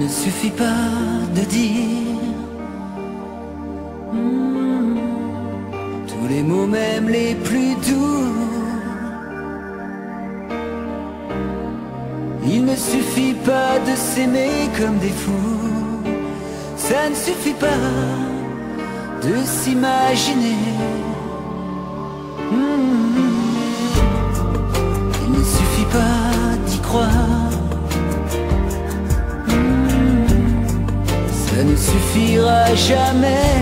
suffit pas de dire tous les mots, même les plus doux. Il ne suffit pas de s'aimer comme des fous. Ça ne suffit pas de s'imaginer. Il ne suffit pas d'y croire. Ça ne suffira jamais.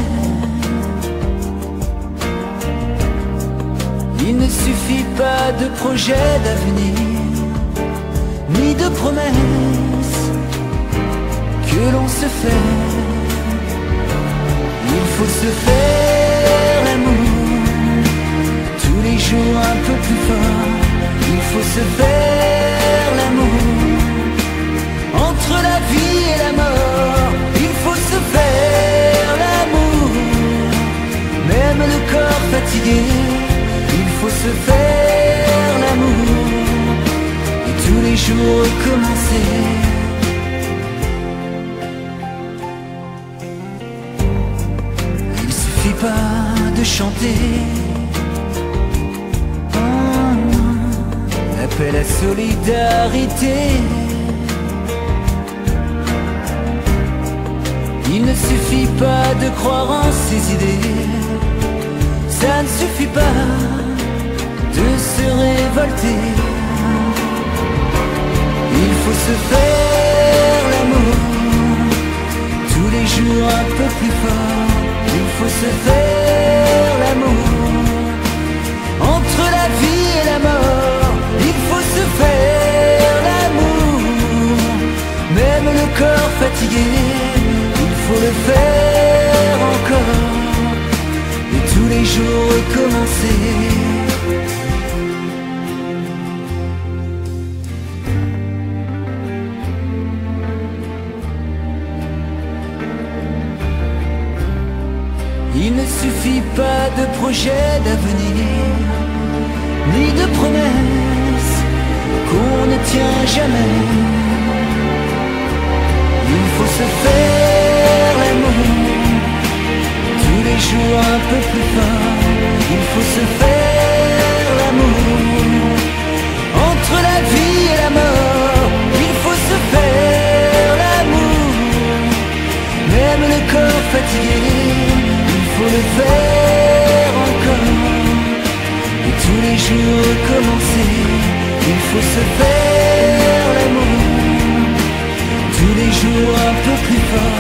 Il ne suffit pas de projet d'avenir, ni de promesses que l'on se fait. Il faut se faire l'amour tous les jours un peu plus fort. Il faut se faire l'amour entre la vie et la mort. Il faut se faire l'amour, même le corps fatigué. Il faut se faire l'amour et tous les jours recommencer. Il suffit pas de chanter l'appel à solidarité. Il ne suffit pas de croire en ses idées. Ça ne suffit pas de se révolter. Il faut se faire l'amour tous les jours un peu plus fort. Il faut se faire l'amour entre la vie et la mort. Il faut se faire l'amour, même le corps fatigué. Il faut le faire encore et tous les jours recommencer. Il ne suffit pas de projet d'avenir, ni de promesses qu'on ne tient jamais. Il faut se faire l'amour tous les jours un peu plus fort. Il faut se faire l'amour entre la vie et la mort. Il faut se faire l'amour, même le corps fatigué. Il faut le faire encore et tous les jours recommencer. Il faut se faire l'amour tous les jours un peu plus fort.